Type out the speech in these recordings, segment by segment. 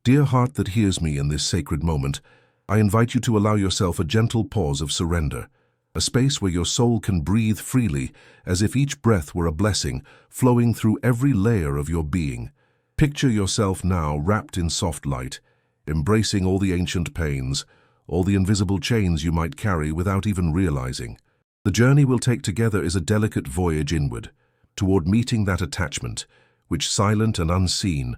Dear heart that hears me in this sacred moment, I invite you to allow yourself a gentle pause of surrender, a space where your soul can breathe freely, as if each breath were a blessing flowing through every layer of your being. Picture yourself now wrapped in soft light, embracing all the ancient pains, all the invisible chains you might carry without even realizing. The journey we'll take together is a delicate voyage inward, toward meeting that attachment, which, silent and unseen,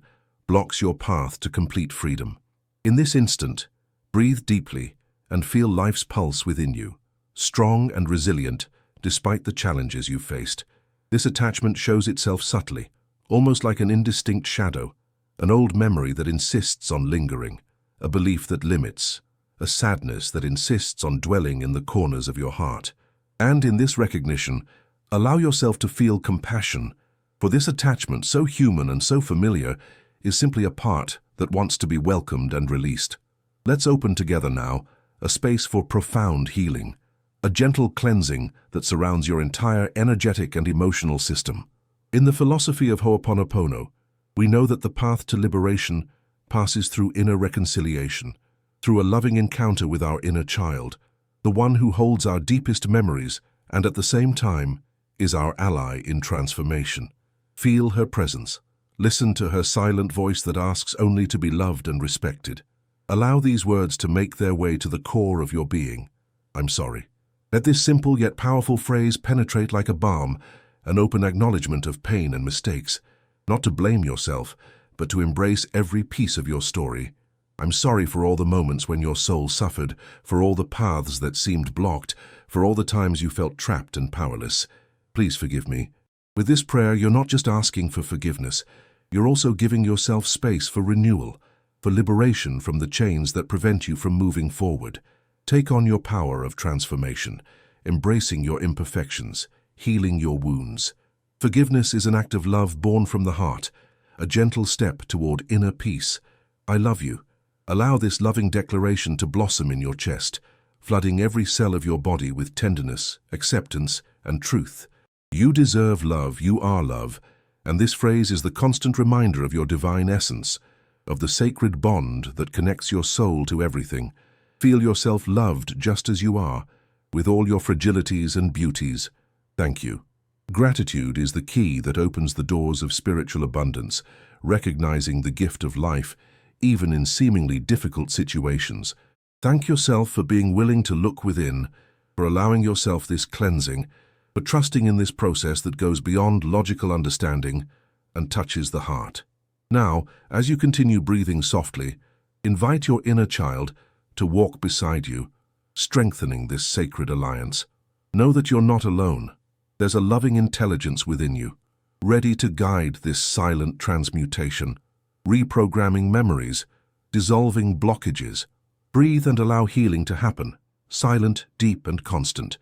blocks your path to complete freedom. In this instant, breathe deeply and feel life's pulse within you, strong and resilient despite the challenges you've faced. This attachment shows itself subtly, almost like an indistinct shadow, an old memory that insists on lingering, a belief that limits, a sadness that insists on dwelling in the corners of your heart. And in this recognition, allow yourself to feel compassion, for this attachment, so human and so familiar, is simply a part that wants to be welcomed and released. Let's open together now a space for profound healing, a gentle cleansing that surrounds your entire energetic and emotional system. In the philosophy of Ho'oponopono, we know that the path to liberation passes through inner reconciliation, through a loving encounter with our inner child, the one who holds our deepest memories and at the same time is our ally in transformation. Feel her presence. Listen to her silent voice that asks only to be loved and respected. Allow these words to make their way to the core of your being. I'm sorry. Let this simple yet powerful phrase penetrate like a balm, an open acknowledgement of pain and mistakes, not to blame yourself, but to embrace every piece of your story. I'm sorry for all the moments when your soul suffered, for all the paths that seemed blocked, for all the times you felt trapped and powerless. Please forgive me. With this prayer, you're not just asking for forgiveness, you're also giving yourself space for renewal, for liberation from the chains that prevent you from moving forward. Take on your power of transformation, embracing your imperfections, healing your wounds. Forgiveness is an act of love born from the heart, a gentle step toward inner peace. I love you. Allow this loving declaration to blossom in your chest, flooding every cell of your body with tenderness, acceptance, and truth. You deserve love, you are love, and this phrase is the constant reminder of your divine essence, of the sacred bond that connects your soul to everything. Feel yourself loved just as you are, with all your fragilities and beauties. Thank you. Gratitude is the key that opens the doors of spiritual abundance, recognizing the gift of life, even in seemingly difficult situations. Thank yourself for being willing to look within, for allowing yourself this cleansing, for trusting in this process that goes beyond logical understanding and touches the heart. Now, as you continue breathing softly, invite your inner child to walk beside you, strengthening this sacred alliance. Know that you're not alone. There's a loving intelligence within you, ready to guide this silent transmutation, reprogramming memories, dissolving blockages. Breathe and allow healing to happen, silent, deep, and constant.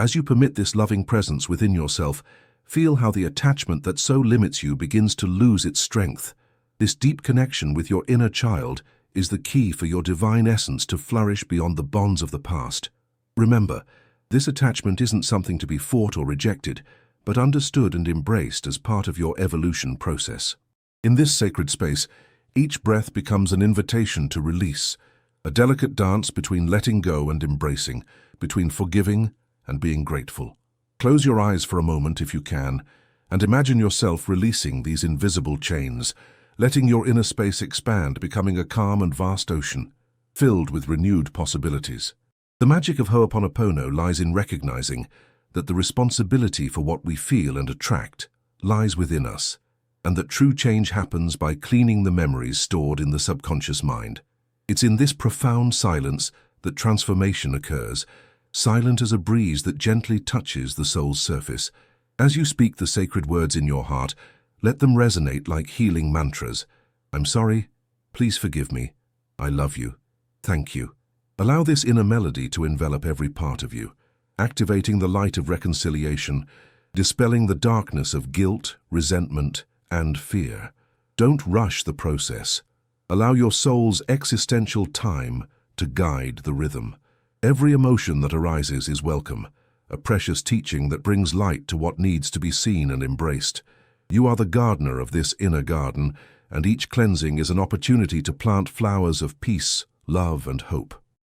As you permit this loving presence within yourself, feel how the attachment that so limits you begins to lose its strength. This deep connection with your inner child is the key for your divine essence to flourish beyond the bonds of the past. Remember, this attachment isn't something to be fought or rejected, but understood and embraced as part of your evolution process. In this sacred space, each breath becomes an invitation to release, a delicate dance between letting go and embracing, between forgiving and being grateful. Close your eyes for a moment if you can, and imagine yourself releasing these invisible chains, letting your inner space expand, becoming a calm and vast ocean, filled with renewed possibilities. The magic of Ho'oponopono lies in recognizing that the responsibility for what we feel and attract lies within us, and that true change happens by cleaning the memories stored in the subconscious mind. It's in this profound silence that transformation occurs, silent as a breeze that gently touches the soul's surface. As you speak the sacred words in your heart, let them resonate like healing mantras. I'm sorry, please forgive me, I love you, thank you. Allow this inner melody to envelop every part of you, activating the light of reconciliation, dispelling the darkness of guilt, resentment, and fear. Don't rush the process. Allow your soul's existential time to guide the rhythm. Every emotion that arises is welcome, a precious teaching that brings light to what needs to be seen and embraced. You are the gardener of this inner garden, and each cleansing is an opportunity to plant flowers of peace, love, and hope.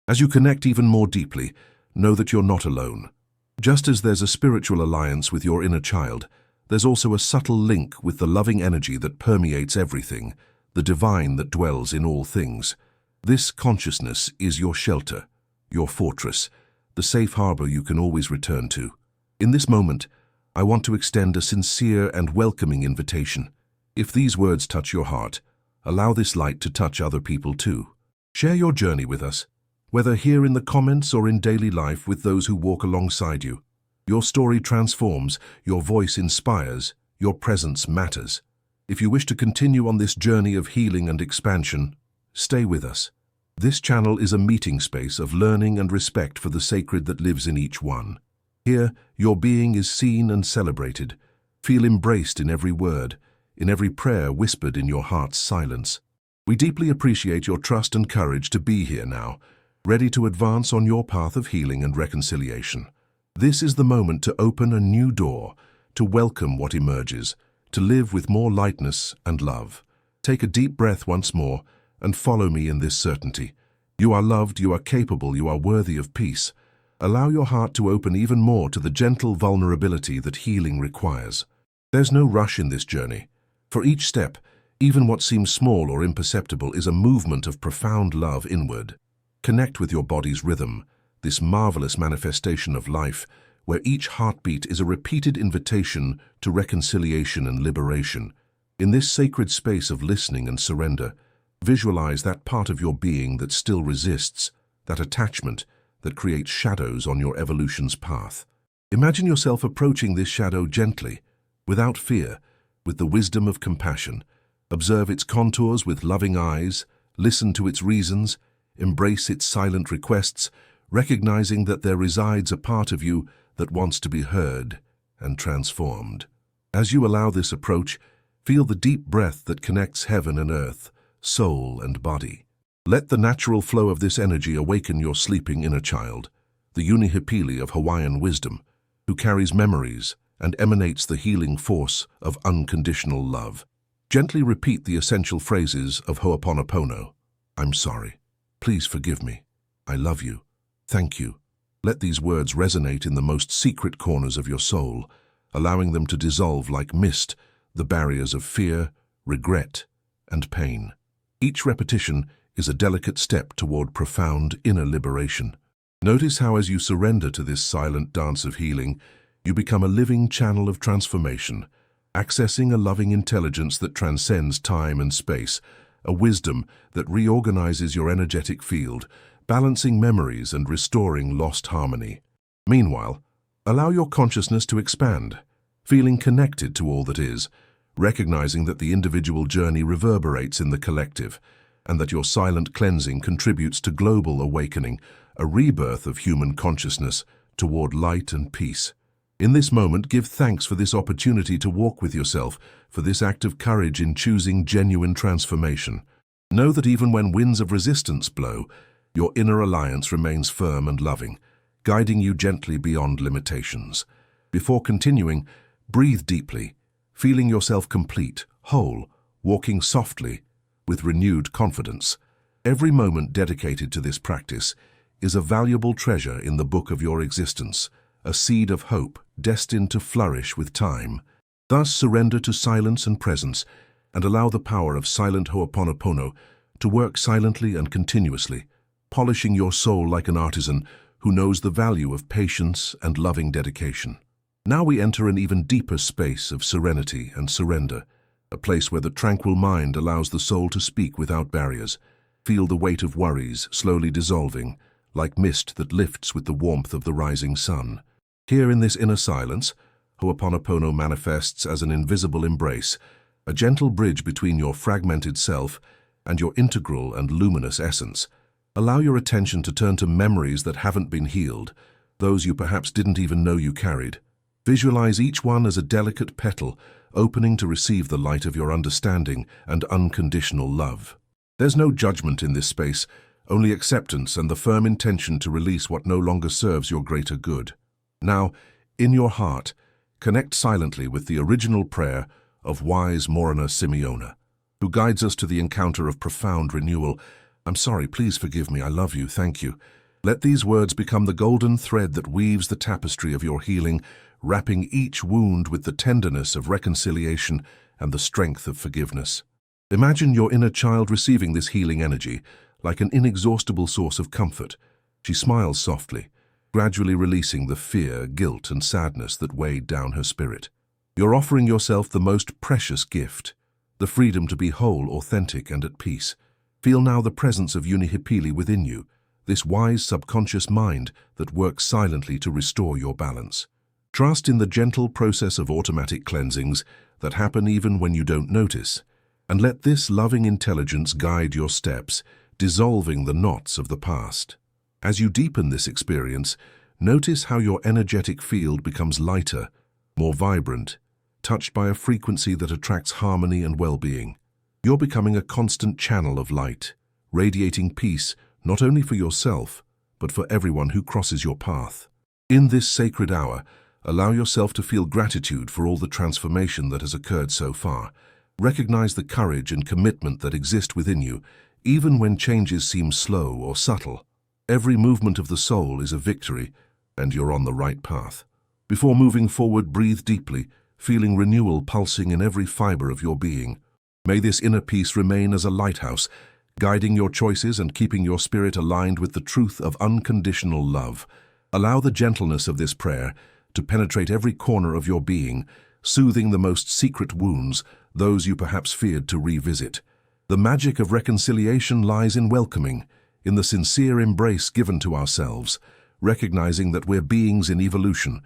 As you connect even more deeply, know that you're not alone. Just as there's a spiritual alliance with your inner child, there's also a subtle link with the loving energy that permeates everything, the divine that dwells in all things. This consciousness is your shelter, your fortress, the safe harbor you can always return to. In this moment, I want to extend a sincere and welcoming invitation. If these words touch your heart, allow this light to touch other people too. Share your journey with us, whether here in the comments or in daily life with those who walk alongside you. Your story transforms, your voice inspires, your presence matters. If you wish to continue on this journey of healing and expansion, stay with us. This channel is a meeting space of learning and respect for the sacred that lives in each one. Here, your being is seen and celebrated. Feel embraced in every word, in every prayer whispered in your heart's silence. We deeply appreciate your trust and courage to be here now, ready to advance on your path of healing and reconciliation. This is the moment to open a new door, to welcome what emerges, to live with more lightness and love. Take a deep breath once more and follow me in this certainty. You are loved, you are capable, you are worthy of peace. Allow your heart to open even more to the gentle vulnerability that healing requires. There's no rush in this journey. For each step, even what seems small or imperceptible, is a movement of profound love inward. Connect with your body's rhythm, this marvelous manifestation of life, where each heartbeat is a repeated invitation to reconciliation and liberation. In this sacred space of listening and surrender, visualize that part of your being that still resists, that attachment that creates shadows on your evolution's path. Imagine yourself approaching this shadow gently, without fear, with the wisdom of compassion. Observe its contours with loving eyes, listen to its reasons, embrace its silent requests, recognizing that there resides a part of you that wants to be heard and transformed. As you allow this approach, feel the deep breath that connects heaven and earth, soul and body. Let the natural flow of this energy awaken your sleeping inner child, the Unihipili of Hawaiian wisdom, who carries memories and emanates the healing force of unconditional love. Gently repeat the essential phrases of Ho'oponopono. I'm sorry. Please forgive me. I love you. Thank you. Let these words resonate in the most secret corners of your soul, allowing them to dissolve like mist the barriers of fear, regret, and pain. Each repetition is a delicate step toward profound inner liberation. Notice how, as you surrender to this silent dance of healing, you become a living channel of transformation, accessing a loving intelligence that transcends time and space, a wisdom that reorganizes your energetic field, balancing memories and restoring lost harmony. Meanwhile, allow your consciousness to expand, feeling connected to all that is, recognizing that the individual journey reverberates in the collective, and that your silent cleansing contributes to global awakening, a rebirth of human consciousness toward light and peace. In this moment, give thanks for this opportunity to walk with yourself, for this act of courage in choosing genuine transformation. Know that even when winds of resistance blow, your inner alliance remains firm and loving, guiding you gently beyond limitations. Before continuing, breathe deeply, feeling yourself complete, whole, walking softly, with renewed confidence. Every moment dedicated to this practice is a valuable treasure in the book of your existence, a seed of hope destined to flourish with time. Thus surrender to silence and presence, and allow the power of silent Ho'oponopono to work silently and continuously, polishing your soul like an artisan who knows the value of patience and loving dedication. Now we enter an even deeper space of serenity and surrender, a place where the tranquil mind allows the soul to speak without barriers. Feel the weight of worries slowly dissolving, like mist that lifts with the warmth of the rising sun. Here in this inner silence, Ho'oponopono manifests as an invisible embrace, a gentle bridge between your fragmented self and your integral and luminous essence. Allow your attention to turn to memories that haven't been healed, those you perhaps didn't even know you carried. Visualize each one as a delicate petal, opening to receive the light of your understanding and unconditional love. There's no judgment in this space, only acceptance and the firm intention to release what no longer serves your greater good. Now, in your heart, connect silently with the original prayer of wise Morana Simeona. who guides us to the encounter of profound renewal. I'm sorry, please forgive me, I love you, thank you. Let these words become the golden thread that weaves the tapestry of your healing, wrapping each wound with the tenderness of reconciliation and the strength of forgiveness. Imagine your inner child receiving this healing energy, like an inexhaustible source of comfort. She smiles softly, gradually releasing the fear, guilt, and sadness that weighed down her spirit. You're offering yourself the most precious gift, the freedom to be whole, authentic, and at peace. Feel now the presence of Unihipili within you, this wise subconscious mind that works silently to restore your balance. Trust in the gentle process of automatic cleansings that happen even when you don't notice, and let this loving intelligence guide your steps, dissolving the knots of the past. As you deepen this experience, notice how your energetic field becomes lighter, more vibrant, touched by a frequency that attracts harmony and well-being. You're becoming a constant channel of light, radiating peace not only for yourself, but for everyone who crosses your path. In this sacred hour, allow yourself to feel gratitude for all the transformation that has occurred so far. Recognize the courage and commitment that exist within you, even when changes seem slow or subtle. Every movement of the soul is a victory, and you're on the right path. Before moving forward, breathe deeply, feeling renewal pulsing in every fiber of your being. May this inner peace remain as a lighthouse, guiding your choices and keeping your spirit aligned with the truth of unconditional love. Allow the gentleness of this prayer to penetrate every corner of your being, soothing the most secret wounds, those you perhaps feared to revisit. The magic of reconciliation lies in welcoming, in the sincere embrace given to ourselves, recognizing that we're beings in evolution,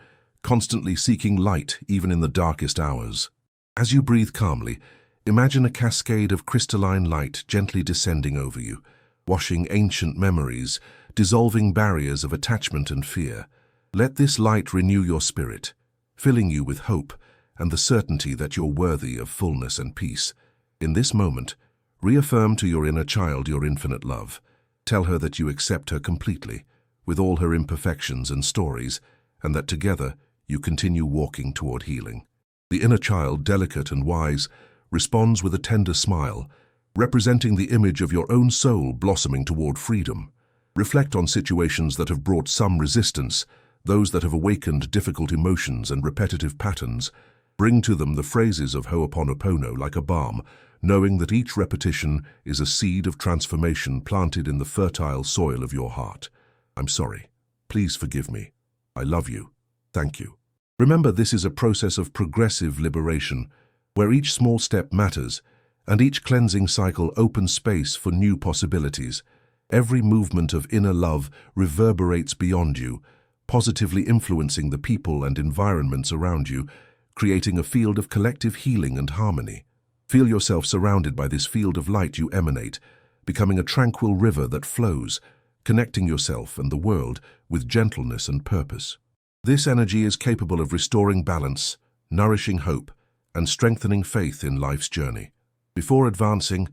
constantly seeking light even in the darkest hours. As you breathe calmly, imagine a cascade of crystalline light gently descending over you, washing ancient memories, dissolving barriers of attachment and fear. Let this light renew your spirit, filling you with hope and the certainty that you're worthy of fullness and peace. In this moment, reaffirm to your inner child your infinite love. Tell her that you accept her completely, with all her imperfections and stories, and that together you continue walking toward healing. The inner child, delicate and wise, responds with a tender smile, representing the image of your own soul blossoming toward freedom. Reflect on situations that have brought some resistance, those that have awakened difficult emotions and repetitive patterns. Bring to them the phrases of Ho'oponopono like a balm, knowing that each repetition is a seed of transformation planted in the fertile soil of your heart. I'm sorry. Please forgive me. I love you. Thank you. Remember, this is a process of progressive liberation, where each small step matters, and each cleansing cycle opens space for new possibilities. Every movement of inner love reverberates beyond you, positively influencing the people and environments around you, creating a field of collective healing and harmony. Feel yourself surrounded by this field of light you emanate, becoming a tranquil river that flows, connecting yourself and the world with gentleness and purpose. This energy is capable of restoring balance, nourishing hope, and strengthening faith in life's journey. Before advancing,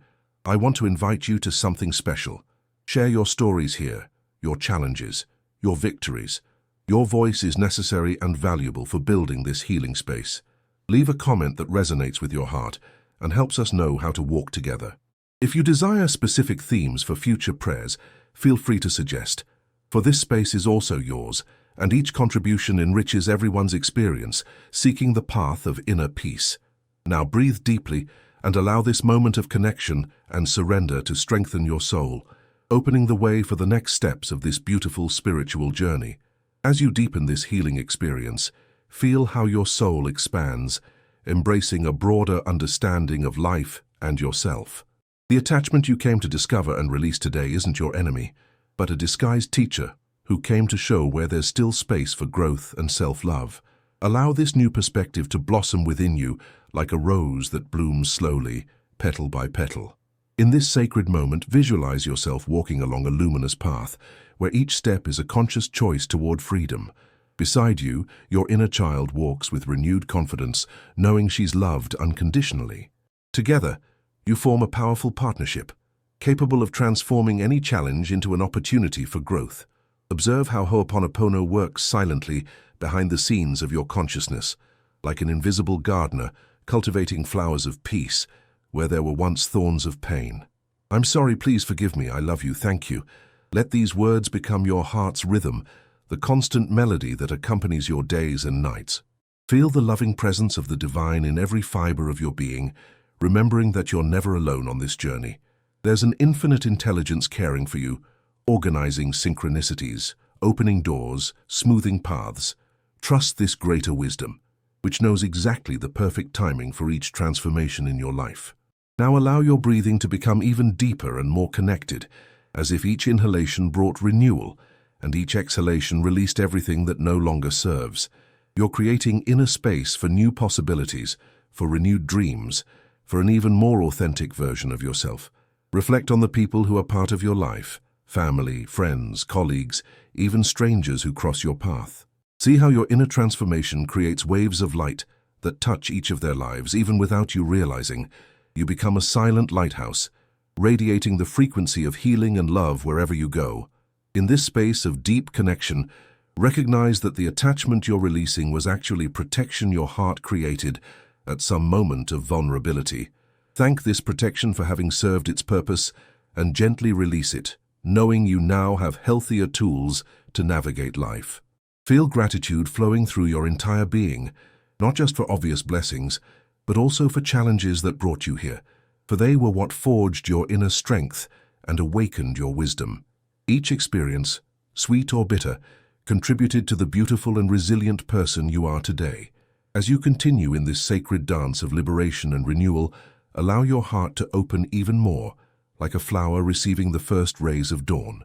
I want to invite you to something special. Share your stories here, your challenges, your victories. Your voice is necessary and valuable for building this healing space. Leave a comment that resonates with your heart and helps us know how to walk together. If you desire specific themes for future prayers, feel free to suggest, for this space is also yours, and each contribution enriches everyone's experience, seeking the path of inner peace. Now breathe deeply and allow this moment of connection and surrender to strengthen your soul, opening the way for the next steps of this beautiful spiritual journey. As you deepen this healing experience, feel how your soul expands, embracing a broader understanding of life and yourself. The attachment you came to discover and release today isn't your enemy, but a disguised teacher who came to show where there's still space for growth and self-love. Allow this new perspective to blossom within you like a rose that blooms slowly, petal by petal. In this sacred moment, visualize yourself walking along a luminous path, where each step is a conscious choice toward freedom. Beside you, your inner child walks with renewed confidence, knowing she's loved unconditionally. Together, you form a powerful partnership, capable of transforming any challenge into an opportunity for growth. Observe how Ho'oponopono works silently behind the scenes of your consciousness, like an invisible gardener cultivating flowers of peace, where there were once thorns of pain. I'm sorry, please forgive me, I love you, thank you. Let these words become your heart's rhythm, the constant melody that accompanies your days and nights. Feel the loving presence of the divine in every fiber of your being, remembering that you're never alone on this journey. There's an infinite intelligence caring for you, organizing synchronicities, opening doors, smoothing paths. Trust this greater wisdom, which knows exactly the perfect timing for each transformation in your life. Now allow your breathing to become even deeper and more connected, as if each inhalation brought renewal and each exhalation released everything that no longer serves. You're creating inner space for new possibilities, for renewed dreams, for an even more authentic version of yourself. Reflect on the people who are part of your life, family, friends, colleagues, even strangers who cross your path. See how your inner transformation creates waves of light that touch each of their lives, even without you realizing. You become a silent lighthouse, radiating the frequency of healing and love wherever you go. In this space of deep connection, recognize that the attachment you're releasing was actually protection your heart created at some moment of vulnerability. Thank this protection for having served its purpose and gently release it, knowing you now have healthier tools to navigate life. Feel gratitude flowing through your entire being, not just for obvious blessings, but also for challenges that brought you here, for they were what forged your inner strength and awakened your wisdom. Each experience, sweet or bitter, contributed to the beautiful and resilient person you are today. As you continue in this sacred dance of liberation and renewal, allow your heart to open even more, like a flower receiving the first rays of dawn.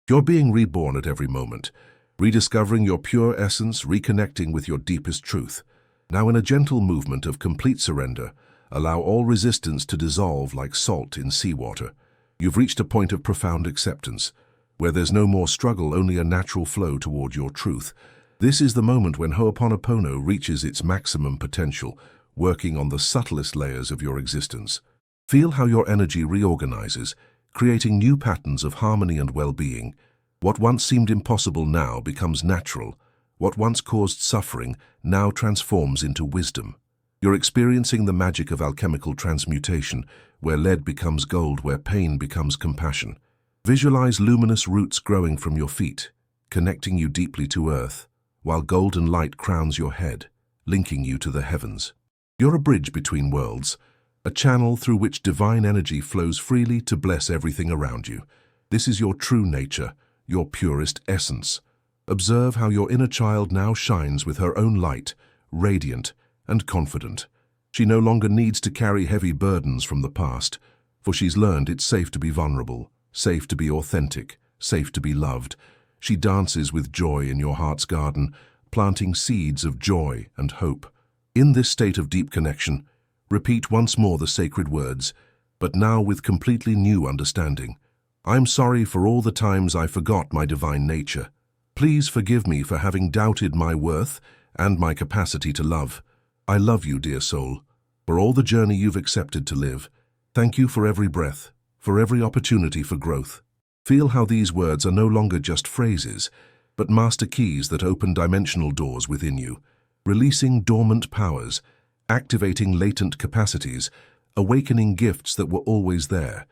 You're being reborn at every moment, rediscovering your pure essence, reconnecting with your deepest truth. Now, in a gentle movement of complete surrender, allow all resistance to dissolve like salt in seawater. You've reached a point of profound acceptance, where there's no more struggle, only a natural flow toward your truth. This is the moment when Ho'oponopono reaches its maximum potential, working on the subtlest layers of your existence. Feel how your energy reorganizes, creating new patterns of harmony and well-being. What once seemed impossible now becomes natural. What once caused suffering now transforms into wisdom. You're experiencing the magic of alchemical transmutation, where lead becomes gold, where pain becomes compassion. Visualize luminous roots growing from your feet, connecting you deeply to earth, while golden light crowns your head, linking you to the heavens. You're a bridge between worlds, a channel through which divine energy flows freely to bless everything around you. This is your true nature, your purest essence. Observe how your inner child now shines with her own light, radiant and confident. She no longer needs to carry heavy burdens from the past, for she's learned it's safe to be vulnerable, safe to be authentic, safe to be loved. She dances with joy in your heart's garden, planting seeds of joy and hope. In this state of deep connection, repeat once more the sacred words, but now with completely new understanding. I'm sorry for all the times I forgot my divine nature. Please forgive me for having doubted my worth and my capacity to love. I love you, dear soul, for all the journey you've accepted to live. Thank you for every breath, for every opportunity for growth. Feel how these words are no longer just phrases, but master keys that open dimensional doors within you, releasing dormant powers, activating latent capacities, awakening gifts that were always there,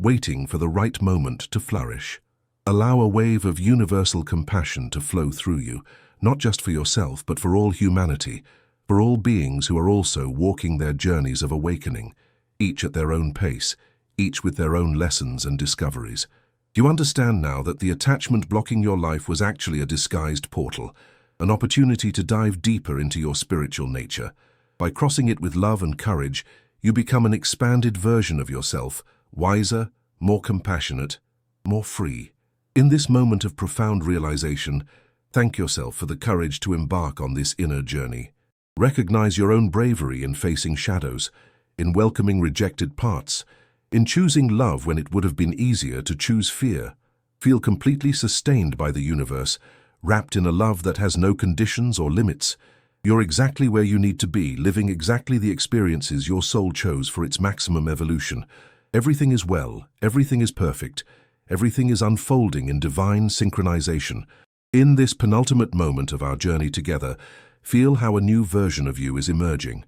waiting for the right moment to flourish. Allow a wave of universal compassion to flow through you, not just for yourself, but for all humanity, for all beings who are also walking their journeys of awakening, each at their own pace, each with their own lessons and discoveries. You understand now that the attachment blocking your life was actually a disguised portal, an opportunity to dive deeper into your spiritual nature. By crossing it with love and courage, you become an expanded version of yourself, wiser, more compassionate, more free. In this moment of profound realization, thank yourself for the courage to embark on this inner journey. Recognize your own bravery in facing shadows, in welcoming rejected parts, in choosing love when it would have been easier to choose fear. Feel completely sustained by the universe, wrapped in a love that has no conditions or limits. You're exactly where you need to be, living exactly the experiences your soul chose for its maximum evolution. Everything is well, everything is perfect, everything is unfolding in divine synchronization. In this penultimate moment of our journey together, feel how a new version of you is emerging,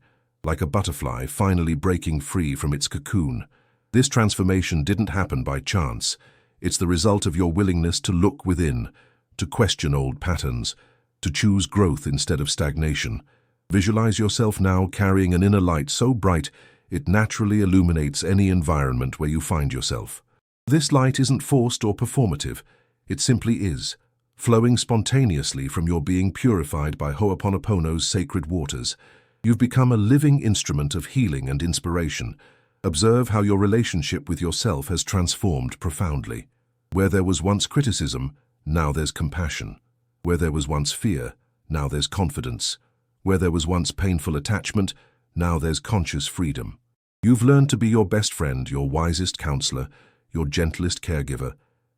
like a butterfly finally breaking free from its cocoon. This transformation didn't happen by chance. It's the result of your willingness to look within, to question old patterns, to choose growth instead of stagnation. Visualize yourself now carrying an inner light so bright it naturally illuminates any environment where you find yourself. This light isn't forced or performative. It simply is, flowing spontaneously from your being purified by Ho'oponopono's sacred waters. You've become a living instrument of healing and inspiration. Observe how your relationship with yourself has transformed profoundly. Where there was once criticism, now there's compassion. Where there was once fear, now there's confidence. Where there was once painful attachment, now there's conscious freedom. You've learned to be your best friend, your wisest counselor, your gentlest caregiver.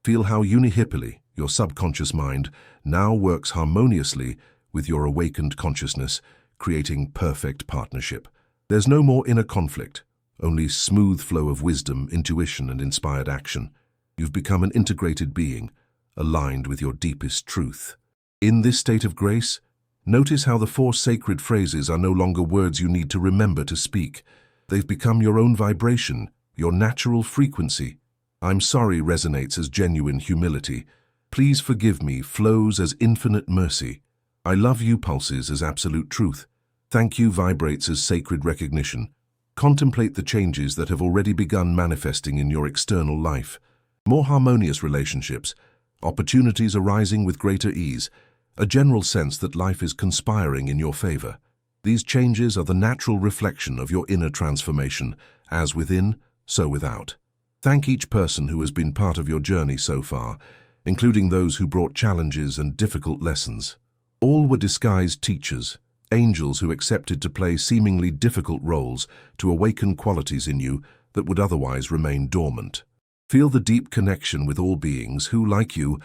Feel how unihippily, your subconscious mind, now works harmoniously with your awakened consciousness, creating perfect partnership. There's no more inner conflict, only smooth flow of wisdom, intuition, and inspired action. You've become an integrated being, aligned with your deepest truth. In this state of grace, notice how the four sacred phrases are no longer words you need to remember to speak. They've become your own vibration, your natural frequency. I'm sorry resonates as genuine humility. Please forgive me flows as infinite mercy. I love you pulses as absolute truth. Thank you vibrates as sacred recognition. Contemplate the changes that have already begun manifesting in your external life. More harmonious relationships, opportunities arising with greater ease, a general sense that life is conspiring in your favor. These changes are the natural reflection of your inner transformation, as within, so without. Thank each person who has been part of your journey so far, including those who brought challenges and difficult lessons. All were disguised teachers, angels who accepted to play seemingly difficult roles to awaken qualities in you that would otherwise remain dormant. Feel the deep connection with all beings who, like you,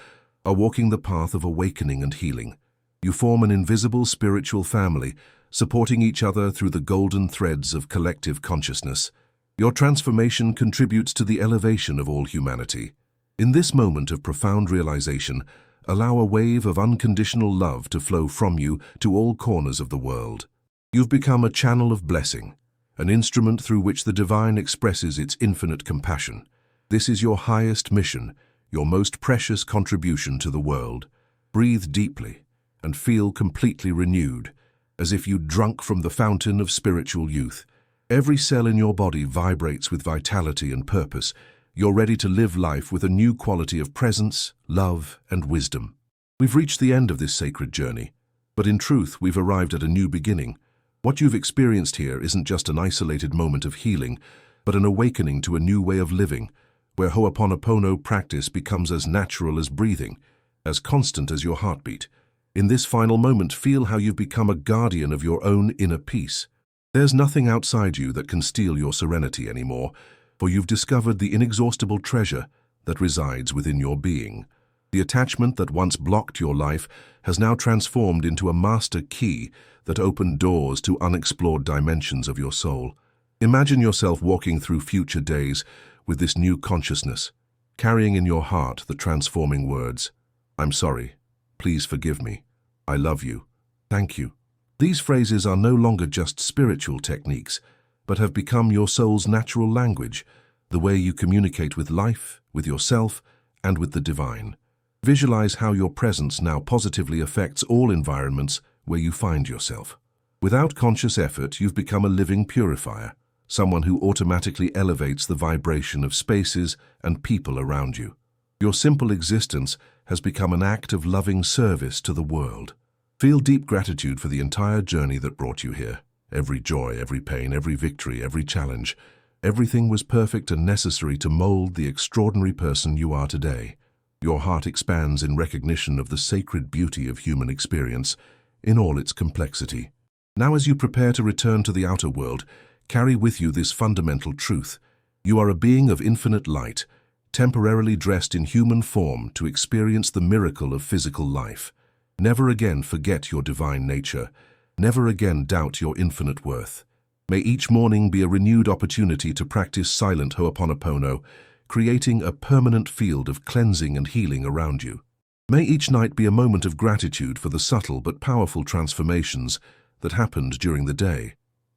are walking the path of awakening and healing. You form an invisible spiritual family, supporting each other through the golden threads of collective consciousness. Your transformation contributes to the elevation of all humanity. In this moment of profound realization, allow a wave of unconditional love to flow from you to all corners of the world. You've become a channel of blessing, an instrument through which the divine expresses its infinite compassion. This is your highest mission, your most precious contribution to the world. Breathe deeply and feel completely renewed, as if you'd drunk from the fountain of spiritual youth. Every cell in your body vibrates with vitality and purpose. You're ready to live life with a new quality of presence, love, and wisdom. We've reached the end of this sacred journey, but in truth, we've arrived at a new beginning. What you've experienced here isn't just an isolated moment of healing, but an awakening to a new way of living, where Ho'oponopono practice becomes as natural as breathing, as constant as your heartbeat. In this final moment, feel how you've become a guardian of your own inner peace. There's nothing outside you that can steal your serenity anymore, for you've discovered the inexhaustible treasure that resides within your being. The attachment that once blocked your life has now transformed into a master key that opened doors to unexplored dimensions of your soul. Imagine yourself walking through future days with this new consciousness, carrying in your heart the transforming words, "I'm sorry, please forgive me, I love you, thank you." These phrases are no longer just spiritual techniques, but have become your soul's natural language, the way you communicate with life, with yourself, and with the divine. Visualize how your presence now positively affects all environments where you find yourself. Without conscious effort, you've become a living purifier, someone who automatically elevates the vibration of spaces and people around you. Your simple existence has become an act of loving service to the world. Feel deep gratitude for the entire journey that brought you here. Every joy, every pain, every victory, every challenge. Everything was perfect and necessary to mold the extraordinary person you are today. Your heart expands in recognition of the sacred beauty of human experience in all its complexity. Now, as you prepare to return to the outer world, carry with you this fundamental truth. You are a being of infinite light, temporarily dressed in human form to experience the miracle of physical life. Never again forget your divine nature. Never again doubt your infinite worth. May each morning be a renewed opportunity to practice silent Ho'oponopono, creating a permanent field of cleansing and healing around you. May each night be a moment of gratitude for the subtle but powerful transformations that happened during the day.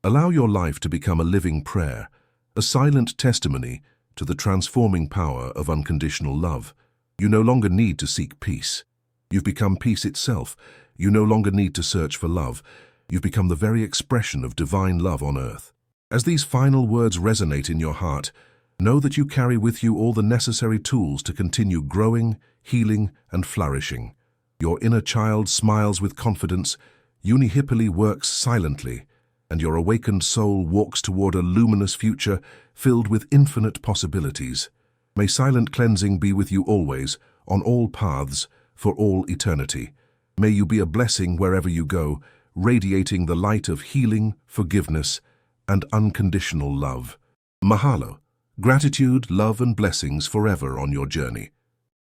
Allow your life to become a living prayer, a silent testimony to the transforming power of unconditional love. You no longer need to seek peace. You've become peace itself. You no longer need to search for love. You've become the very expression of divine love on earth. As these final words resonate in your heart, know that you carry with you all the necessary tools to continue growing, healing, and flourishing. Your inner child smiles with confidence, Unihippily works silently, and your awakened soul walks toward a luminous future filled with infinite possibilities. May silent cleansing be with you always, on all paths, for all eternity. May you be a blessing wherever you go, radiating the light of healing, forgiveness, and unconditional love. Mahalo. Gratitude, love, and blessings forever on your journey.